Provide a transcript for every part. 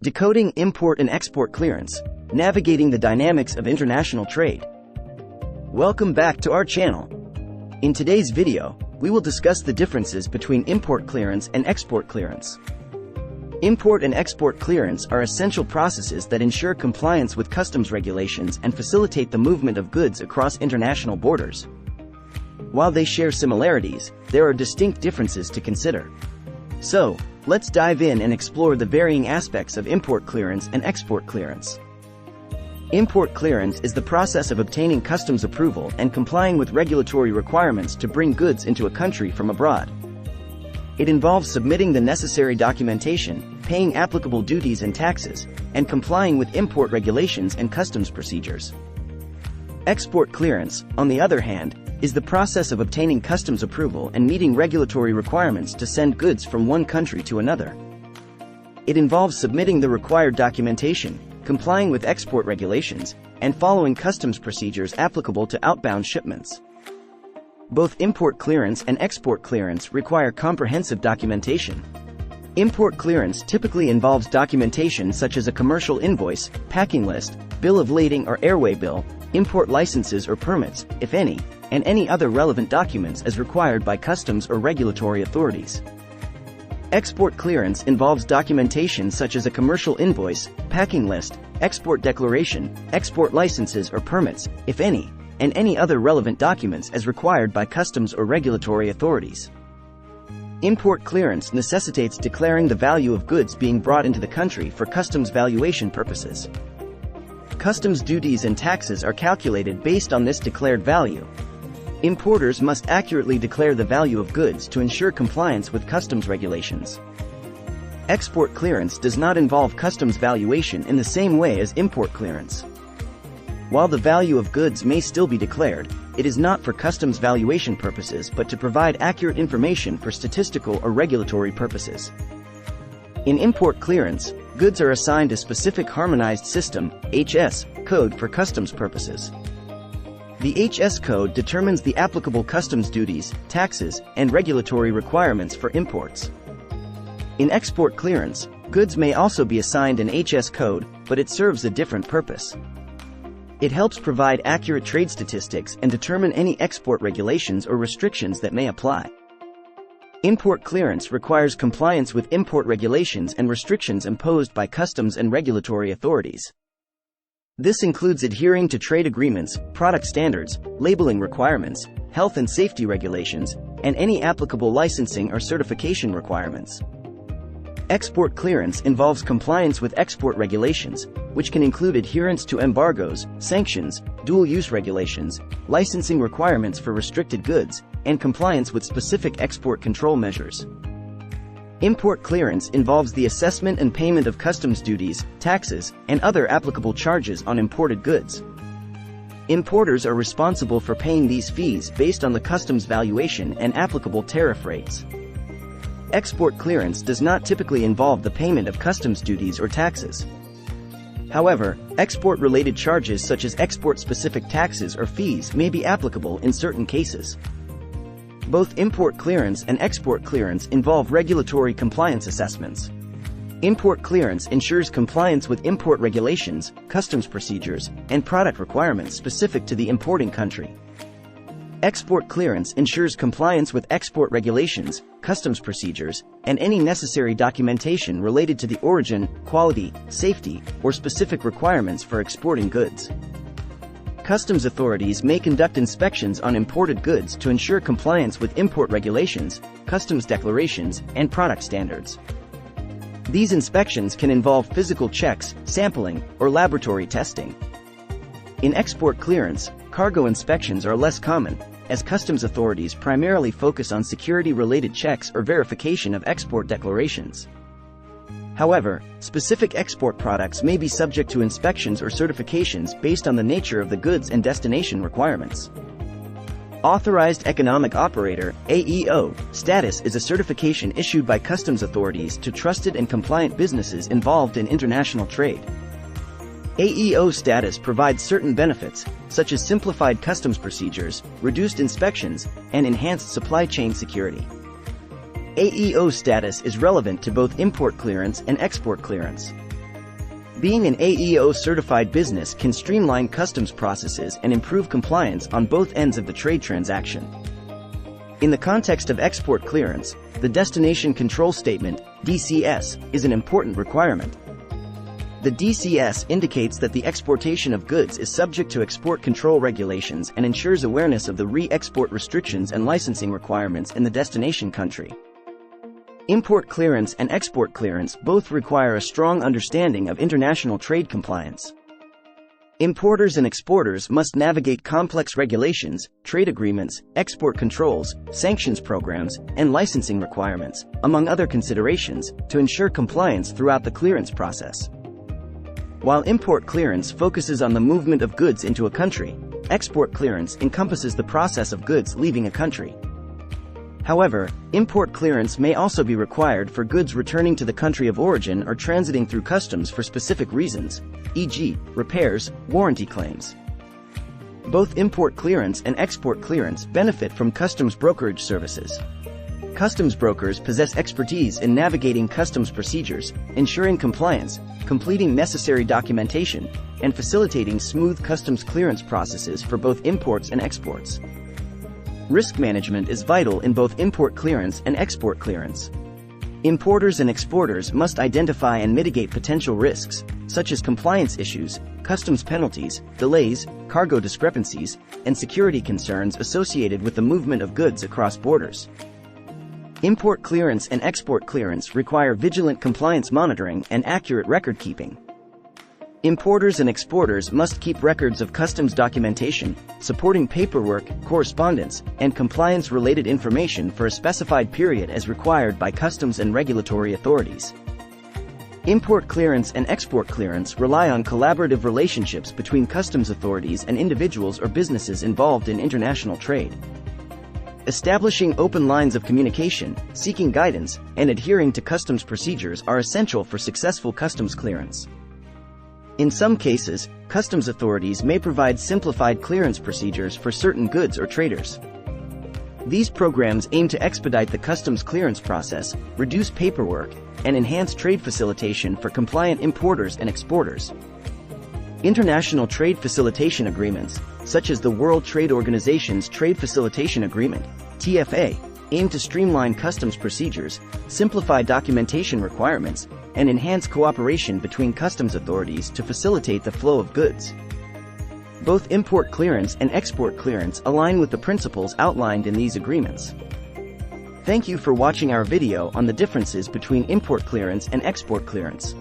Decoding import and export clearance, navigating the dynamics of international trade. Welcome back to our channel. In today's video, we will discuss the differences between import clearance and export clearance. Import and export clearance are essential processes that ensure compliance with customs regulations and facilitate the movement of goods across international borders. While they share similarities, there are distinct differences to consider. So, let's dive in and explore the varying aspects of import clearance and export clearance. Import clearance is the process of obtaining customs approval and complying with regulatory requirements to bring goods into a country from abroad. It involves submitting the necessary documentation, paying applicable duties and taxes, and complying with import regulations and customs procedures. Export clearance, on the other hand, is the process of obtaining customs approval and meeting regulatory requirements to send goods from one country to another. It involves submitting the required documentation, complying with export regulations, and following customs procedures applicable to outbound shipments. Both import clearance and export clearance require comprehensive documentation. Import clearance typically involves documentation such as a commercial invoice, packing list, bill of lading or airway bill, import licenses or permits, if any, and any other relevant documents as required by customs or regulatory authorities. Export clearance involves documentation such as a commercial invoice, packing list, export declaration, export licenses or permits, if any, and any other relevant documents as required by customs or regulatory authorities. Import clearance necessitates declaring the value of goods being brought into the country for customs valuation purposes. Customs duties and taxes are calculated based on this declared value. Importers must accurately declare the value of goods to ensure compliance with customs regulations. Export clearance does not involve customs valuation in the same way as import clearance. While the value of goods may still be declared, it is not for customs valuation purposes but to provide accurate information for statistical or regulatory purposes. In import clearance, goods are assigned a specific harmonized system, HS, code for customs purposes. The HS code determines the applicable customs duties, taxes, and regulatory requirements for imports. In export clearance, goods may also be assigned an HS code, but it serves a different purpose. It helps provide accurate trade statistics and determine any export regulations or restrictions that may apply. Import clearance requires compliance with import regulations and restrictions imposed by customs and regulatory authorities. This includes adhering to trade agreements, product standards, labeling requirements, health and safety regulations, and any applicable licensing or certification requirements. Export clearance involves compliance with export regulations, which can include adherence to embargoes, sanctions, dual-use regulations, licensing requirements for restricted goods, and compliance with specific export control measures. Import clearance involves the assessment and payment of customs duties, taxes, and other applicable charges on imported goods. Importers are responsible for paying these fees based on the customs valuation and applicable tariff rates. Export clearance does not typically involve the payment of customs duties or taxes. However, export-related charges such as export-specific taxes or fees may be applicable in certain cases. Both import clearance and export clearance involve regulatory compliance assessments. Import clearance ensures compliance with import regulations, customs procedures, and product requirements specific to the importing country. Export clearance ensures compliance with export regulations, customs procedures, and any necessary documentation related to the origin, quality, safety, or specific requirements for exporting goods. Customs authorities may conduct inspections on imported goods to ensure compliance with import regulations, customs declarations, and product standards. These inspections can involve physical checks, sampling, or laboratory testing. In export clearance, cargo inspections are less common, as customs authorities primarily focus on security-related checks or verification of export declarations. However, specific export products may be subject to inspections or certifications based on the nature of the goods and destination requirements. Authorized Economic Operator (AEO) status is a certification issued by customs authorities to trusted and compliant businesses involved in international trade. AEO status provides certain benefits, such as simplified customs procedures, reduced inspections, and enhanced supply chain security. AEO status is relevant to both import clearance and export clearance. Being an AEO-certified business can streamline customs processes and improve compliance on both ends of the trade transaction. In the context of export clearance, the Destination Control Statement, DCS, is an important requirement. The DCS indicates that the exportation of goods is subject to export control regulations and ensures awareness of the re-export restrictions and licensing requirements in the destination country. Import clearance and export clearance both require a strong understanding of international trade compliance. Importers and exporters must navigate complex regulations, trade agreements, export controls, sanctions programs, and licensing requirements, among other considerations, to ensure compliance throughout the clearance process. While import clearance focuses on the movement of goods into a country, export clearance encompasses the process of goods leaving a country. However, import clearance may also be required for goods returning to the country of origin or transiting through customs for specific reasons, e.g., repairs, warranty claims. Both import clearance and export clearance benefit from customs brokerage services. Customs brokers possess expertise in navigating customs procedures, ensuring compliance, completing necessary documentation, and facilitating smooth customs clearance processes for both imports and exports. Risk management is vital in both import clearance and export clearance. Importers and exporters must identify and mitigate potential risks, such as compliance issues, customs penalties, delays, cargo discrepancies, and security concerns associated with the movement of goods across borders. Import clearance and export clearance require vigilant compliance monitoring and accurate record-keeping. Importers and exporters must keep records of customs documentation, supporting paperwork, correspondence, and compliance-related information for a specified period as required by customs and regulatory authorities. Import clearance and export clearance rely on collaborative relationships between customs authorities and individuals or businesses involved in international trade. Establishing open lines of communication, seeking guidance, and adhering to customs procedures are essential for successful customs clearance. In some cases, customs authorities may provide simplified clearance procedures for certain goods or traders. These programs aim to expedite the customs clearance process, reduce paperwork, and enhance trade facilitation for compliant importers and exporters. International trade facilitation agreements, such as the World Trade Organization's Trade Facilitation Agreement, TFA, aim to streamline customs procedures, simplify documentation requirements, and enhance cooperation between customs authorities to facilitate the flow of goods. Both import clearance and export clearance align with the principles outlined in these agreements. Thank you for watching our video on the differences between import clearance and export clearance.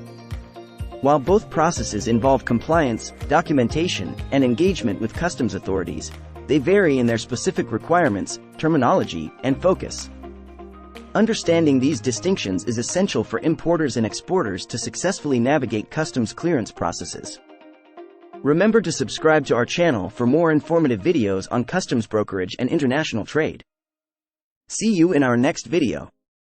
While both processes involve compliance, documentation, and engagement with customs authorities, they vary in their specific requirements, terminology, and focus. Understanding these distinctions is essential for importers and exporters to successfully navigate customs clearance processes. Remember to subscribe to our channel for more informative videos on customs brokerage and international trade. See you in our next video.